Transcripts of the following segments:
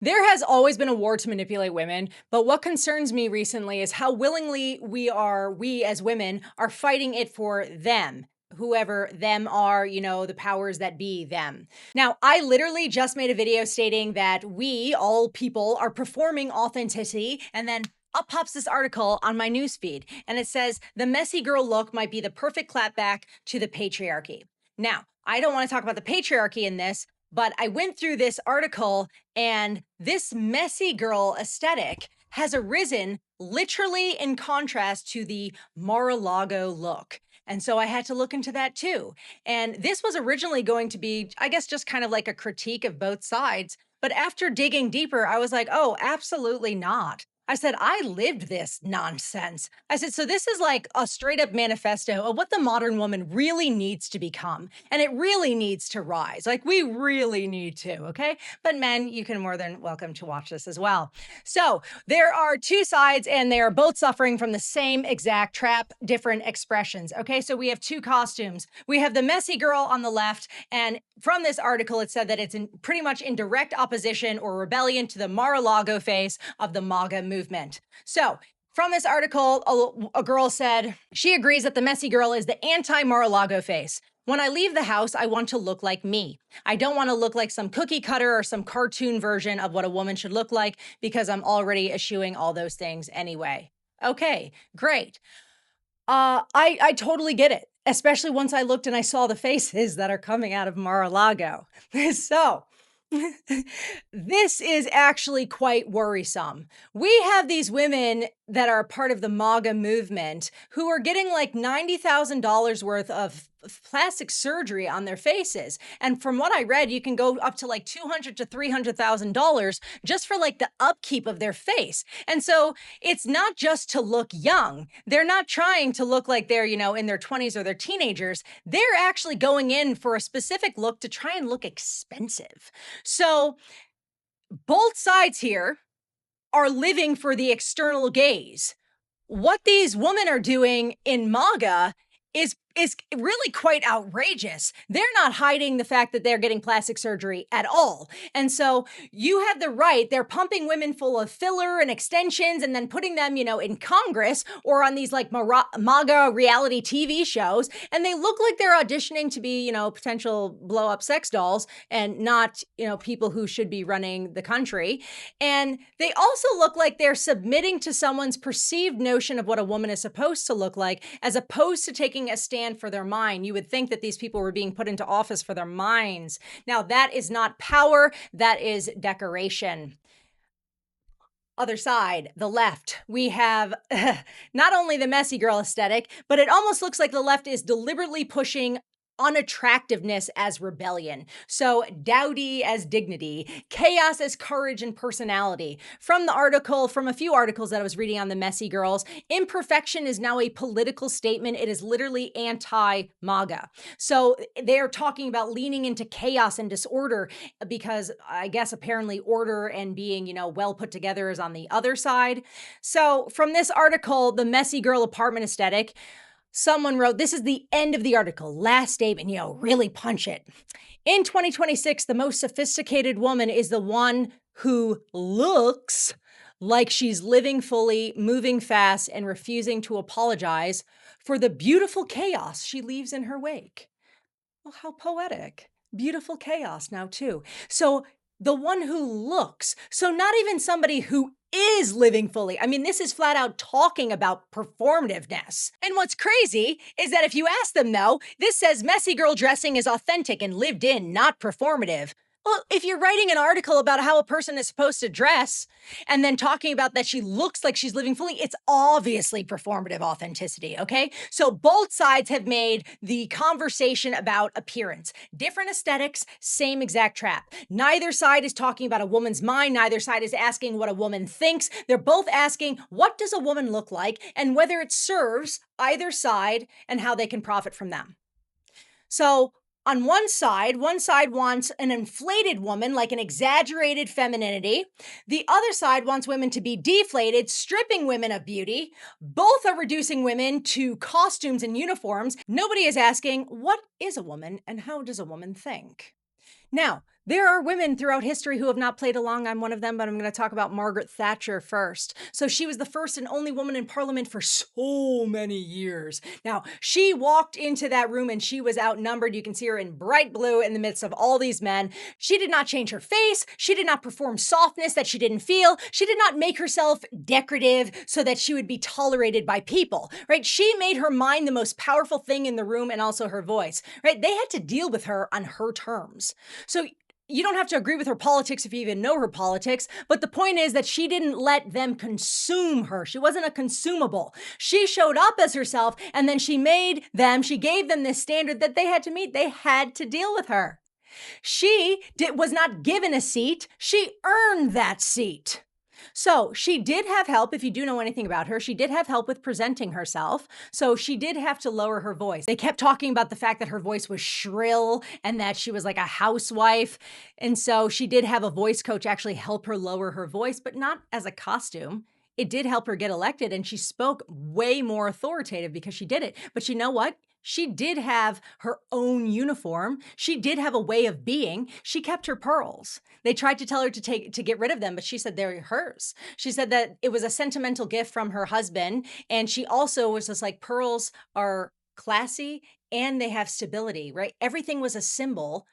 There has always been a war to manipulate women, but what concerns me recently is how willingly we as women are fighting it for them. Whoever them are, the powers that be them. Now, I literally just made a video stating that we, all people, are performing authenticity, and then up pops this article on my newsfeed, and it says the messy girl look might be the perfect clapback to the patriarchy. Now, I don't want to talk about the patriarchy in this, but I went through this article and this messy girl aesthetic has arisen literally in contrast to the Mar-a-Lago look. And so I had to look into that too. And this was originally going to be, I guess, just kind of like a critique of both sides. But after digging deeper, I was like, oh, absolutely not. I said, I lived this nonsense. I said, so this is like a straight up manifesto of what the modern woman really needs to become. And it really needs to rise. Like, we really need to, okay? But men, you can more than welcome to watch this as well. So there are two sides, and they are both suffering from the same exact trap, different expressions, okay? So we have two costumes. We have the messy girl on the left, and from this article, it said that it's pretty much in direct opposition or rebellion to the Mar-a-Lago face of the MAGA movement. So from this article, a girl said she agrees that the messy girl is the anti-Mar-a-Lago face. When I leave the house, I want to look like me. I don't want to look like some cookie cutter or some cartoon version of what a woman should look like because I'm already eschewing all those things anyway. Okay, great. I totally get it, especially once I looked and I saw the faces that are coming out of Mar-a-Lago. So, this is actually quite worrisome. We have these women that are part of the MAGA movement who are getting like $90,000 worth of plastic surgery on their faces. And from what I read, you can go up to like $200,000 to $300,000 just for like the upkeep of their face. And so it's not just to look young. They're not trying to look like they're, in their 20s or they're teenagers. They're actually going in for a specific look to try and look expensive. So both sides here are living for the external gaze. What these women are doing in MAGA is really quite outrageous. They're not hiding the fact that they're getting plastic surgery at all. And so you have the right, they're pumping women full of filler and extensions and then putting them, in Congress or on these like MAGA reality TV shows. And they look like they're auditioning to be, potential blow up sex dolls and not, people who should be running the country. And they also look like they're submitting to someone's perceived notion of what a woman is supposed to look like, as opposed to taking a stand for their mind. You would think that these people were being put into office for their minds. Now, that is not power, that is decoration. Other side, the left, we have not only the messy girl aesthetic, but it almost looks like the left is deliberately pushing unattractiveness as rebellion. So dowdy as dignity, chaos as courage and personality. From a few articles that I was reading on the messy girls, imperfection is now a political statement. It is literally anti-MAGA. So they're talking about leaning into chaos and disorder because I guess apparently order and being, well put together is on the other side. So from this article, the messy girl apartment aesthetic, someone wrote, this is the end of the article, last statement, really punch it. In 2026, the most sophisticated woman is the one who looks like she's living fully, moving fast, and refusing to apologize for the beautiful chaos she leaves in her wake. Well, how poetic. Beautiful chaos now, too. So the one who looks, so not even somebody who is living fully. I mean, this is flat out talking about performativeness. And what's crazy is that if you ask them, though, this says messy girl dressing is authentic and lived in, not performative. Well, if you're writing an article about how a person is supposed to dress and then talking about that she looks like she's living fully, it's obviously performative authenticity, okay? So both sides have made the conversation about appearance. Different aesthetics, same exact trap. Neither side is talking about a woman's mind. Neither side is asking what a woman thinks. They're both asking, what does a woman look like and whether it serves either side and how they can profit from them. So on one side wants an inflated woman, like an exaggerated femininity. The other side wants women to be deflated, stripping women of beauty. Both are reducing women to costumes and uniforms. Nobody is asking, what is a woman and how does a woman think? Now, There are women throughout history who have not played along. I'm one of them, but I'm going to talk about Margaret Thatcher first. So she was the first and only woman in parliament for so many years. Now, she walked into that room and she was outnumbered. You can see her in bright blue in the midst of all these men. She did not change her face. She did not perform softness that she didn't feel. She did not make herself decorative so that she would be tolerated by people, right? She made her mind the most powerful thing in the room and also her voice, right? They had to deal with her on her terms. So you don't have to agree with her politics if you even know her politics, but the point is that she didn't let them consume her. She wasn't a consumable. She showed up as herself, and then she gave them this standard that they had to meet. They had to deal with her. Was not given a seat. She earned that seat. So she did have help. If you do know anything about her, she did have help with presenting herself. So she did have to lower her voice. They kept talking about the fact that her voice was shrill and that she was like a housewife. And so she did have a voice coach actually help her lower her voice, but not as a costume. It did help her get elected, and she spoke way more authoritative because she did it. But you know what? She did have her own uniform. She did have a way of being. She kept her pearls. They tried to tell her to get rid of them, but she said they're hers. She said that it was a sentimental gift from her husband, and she also was just like, pearls are classy and they have stability, right? Everything was a symbol,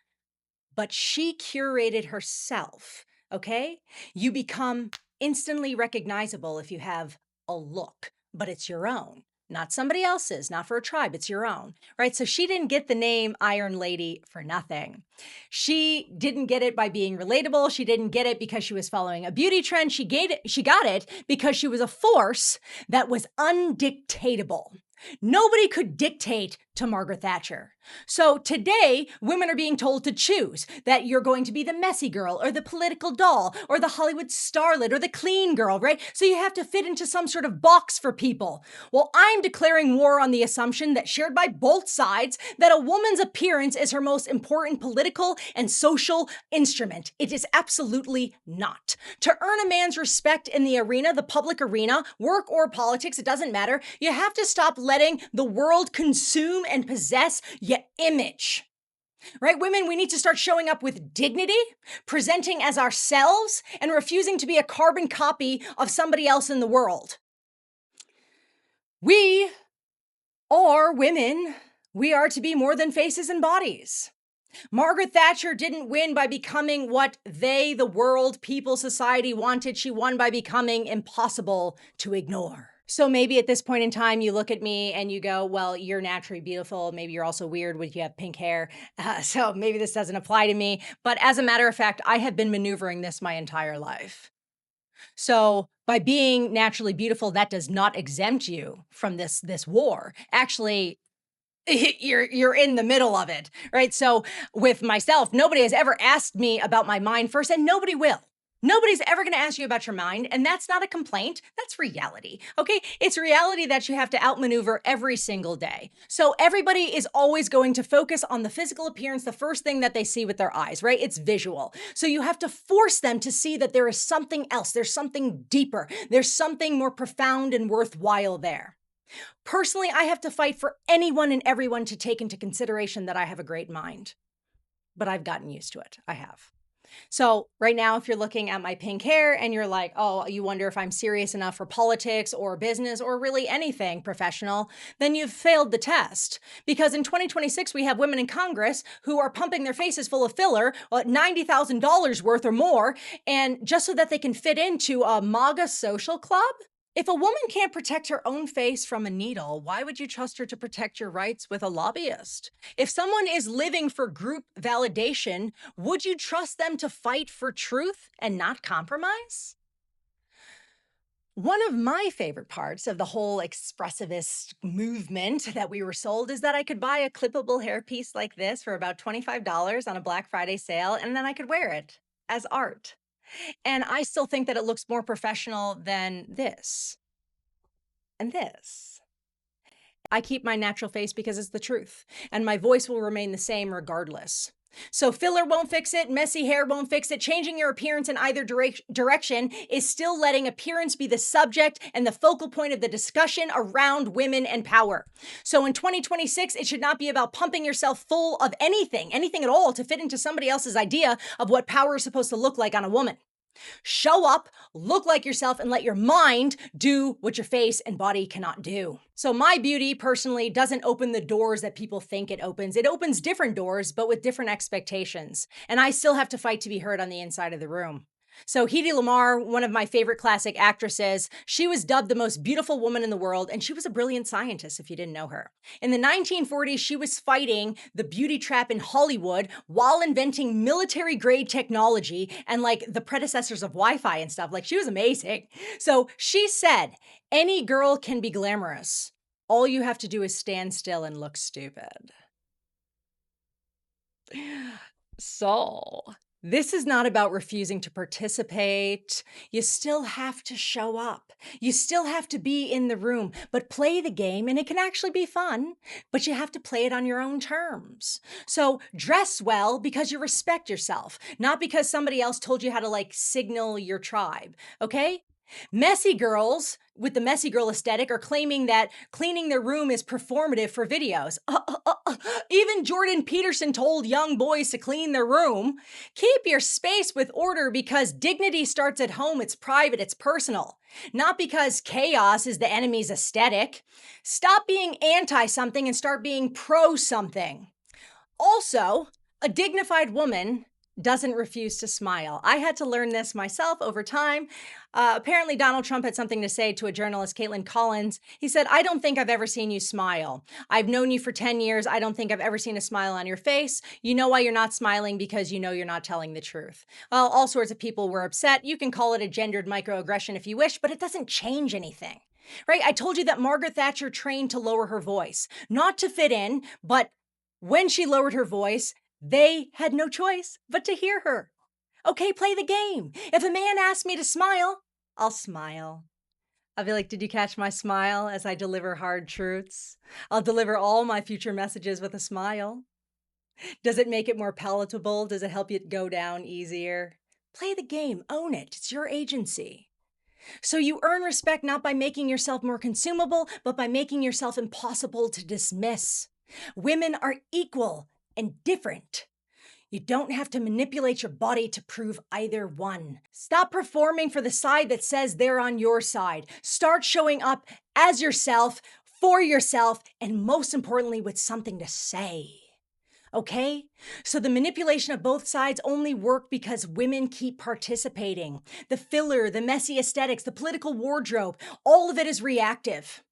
but she curated herself, okay? You become instantly recognizable if you have a look, but it's your own, not somebody else's, not for a tribe, it's your own, right? So she didn't get the name Iron Lady for nothing. She didn't get it by being relatable. She didn't get it because she was following a beauty trend. She got it because she was a force that was undictatable. Nobody could dictate to Margaret Thatcher. So today, women are being told to choose that you're going to be the messy girl or the political doll or the Hollywood starlet or the clean girl, right? So you have to fit into some sort of box for people. Well, I'm declaring war on the assumption that shared by both sides that a woman's appearance is her most important political and social instrument. It is absolutely not. To earn a man's respect in the arena, the public arena, work or politics, it doesn't matter. You have to stop letting the world consume and possess your image. Right? Women, we need to start showing up with dignity, presenting as ourselves, and refusing to be a carbon copy of somebody else in the world. We are women. We are to be more than faces and bodies. Margaret Thatcher didn't win by becoming what they, the world, people, society wanted. She won by becoming impossible to ignore. So maybe at this point in time, you look at me and you go, well, you're naturally beautiful. Maybe you're also weird when you have pink hair. So maybe this doesn't apply to me. But as a matter of fact, I have been maneuvering this my entire life. So by being naturally beautiful, that does not exempt you from this war. Actually, you're in the middle of it, right? So with myself, nobody has ever asked me about my mind first, and nobody will. Nobody's ever going to ask you about your mind, and that's not a complaint. That's reality, okay? It's reality that you have to outmaneuver every single day. So everybody is always going to focus on the physical appearance, the first thing that they see with their eyes, right? It's visual. So you have to force them to see that there is something else. There's something deeper. There's something more profound and worthwhile there. Personally, I have to fight for anyone and everyone to take into consideration that I have a great mind. But I've gotten used to it. I have. So right now, if you're looking at my pink hair and you're like, oh, you wonder if I'm serious enough for politics or business or really anything professional, then you've failed the test. Because in 2026, we have women in Congress who are pumping their faces full of filler, $90,000 worth or more, and just so that they can fit into a MAGA social club. If a woman can't protect her own face from a needle, why would you trust her to protect your rights with a lobbyist? If someone is living for group validation, would you trust them to fight for truth and not compromise? One of my favorite parts of the whole expressivist movement that we were sold is that I could buy a clippable hairpiece like this for about $25 on a Black Friday sale, and then I could wear it as art. And I still think that it looks more professional than this and this. I keep my natural face because it's the truth, and my voice will remain the same regardless. So filler won't fix it, messy hair won't fix it. Changing your appearance in either direction is still letting appearance be the subject and the focal point of the discussion around women and power. So in 2026, it should not be about pumping yourself full of anything at all to fit into somebody else's idea of what power is supposed to look like on a woman. Show up, look like yourself, and let your mind do what your face and body cannot do. So my beauty personally doesn't open the doors that people think it opens. It opens different doors, but with different expectations. And I still have to fight to be heard on the inside of the room. So Hedy Lamarr, one of my favorite classic actresses, she was dubbed the most beautiful woman in the world, and she was a brilliant scientist if you didn't know her. In the 1940s, she was fighting the beauty trap in Hollywood while inventing military-grade technology and like the predecessors of Wi-Fi and stuff. Like, she was amazing. So she said, any girl can be glamorous. All you have to do is stand still and look stupid. So this is not about refusing to participate. You still have to show up. You still have to be in the room, but play the game, and it can actually be fun, but you have to play it on your own terms. So dress well because you respect yourself, not because somebody else told you how to like signal your tribe, okay? Messy girls with the messy girl aesthetic are claiming that cleaning their room is performative for videos. Even Jordan Peterson told young boys to clean their room. Keep your space with order because dignity starts at home. It's private, it's personal. Not because chaos is the enemy's aesthetic. Stop being anti-something and start being pro-something. Also, a dignified woman doesn't refuse to smile. I had to learn this myself over time. Apparently, Donald Trump had something to say to a journalist, Caitlin Collins. He said, I don't think I've ever seen you smile. I've known you for 10 years. I don't think I've ever seen a smile on your face. You know why you're not smiling? Because you know you're not telling the truth. Well, all sorts of people were upset. You can call it a gendered microaggression if you wish, but it doesn't change anything. Right? I told you that Margaret Thatcher trained to lower her voice, not to fit in, but when she lowered her voice, they had no choice but to hear her. Okay, play the game. If a man asks me to smile, I'll smile. I'll be like, did you catch my smile as I deliver hard truths? I'll deliver all my future messages with a smile. Does it make it more palatable? Does it help you go down easier? Play the game, own it. It's your agency. So you earn respect not by making yourself more consumable, but by making yourself impossible to dismiss. Women are equal and different. You don't have to manipulate your body to prove either one. Stop performing for the side that says they're on your side. Start showing up as yourself, for yourself, and most importantly, with something to say. Okay? So the manipulation of both sides only work because women keep participating. The filler, the messy aesthetics, the political wardrobe, all of it is reactive.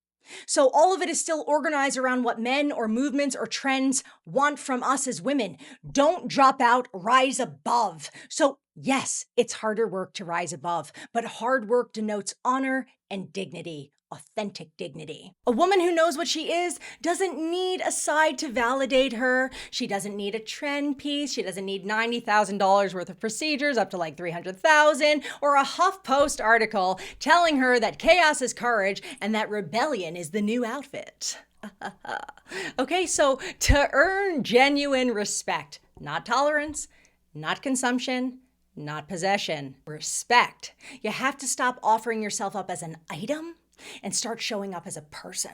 So all of it is still organized around what men or movements or trends want from us as women. Don't drop out, rise above. So yes, it's harder work to rise above, but hard work denotes honor and dignity. Authentic dignity. A woman who knows what she is doesn't need a side to validate her. She doesn't need a trend piece. She doesn't need $90,000 worth of procedures up to like 300,000 or a HuffPost article telling her that chaos is courage and that rebellion is the new outfit. Okay, so to earn genuine respect, not tolerance, not consumption, not possession, respect, you have to stop offering yourself up as an item and start showing up as a person.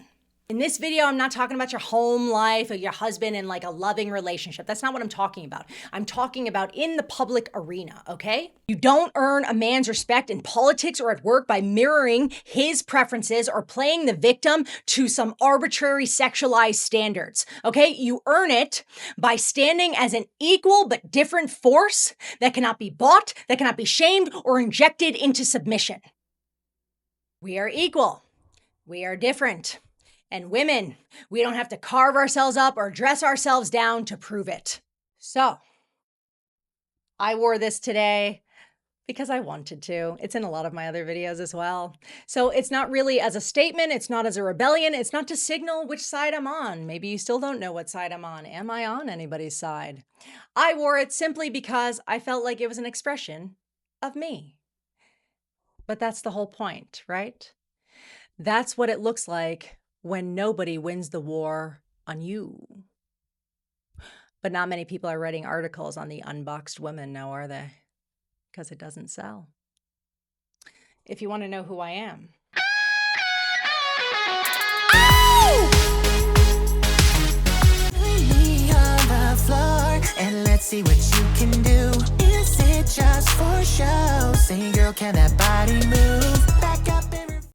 In this video, I'm not talking about your home life or your husband and like a loving relationship. That's not what I'm talking about. I'm talking about in the public arena, okay? You don't earn a man's respect in politics or at work by mirroring his preferences or playing the victim to some arbitrary sexualized standards, okay? You earn it by standing as an equal but different force that cannot be bought, that cannot be shamed or injected into submission. We are equal. We are different. And women, we don't have to carve ourselves up or dress ourselves down to prove it. So, I wore this today because I wanted to. It's in a lot of my other videos as well. So it's not really as a statement. It's not as a rebellion. It's not to signal which side I'm on. Maybe you still don't know what side I'm on. Am I on anybody's side? I wore it simply because I felt like it was an expression of me. But that's the whole point, right? That's what it looks like when nobody wins the war on you. But not many people are writing articles on the unboxed woman now, are they? Because it doesn't sell. If you want to know who I am. And let's see what you can do. Is it just for show? Say, girl, can that body move?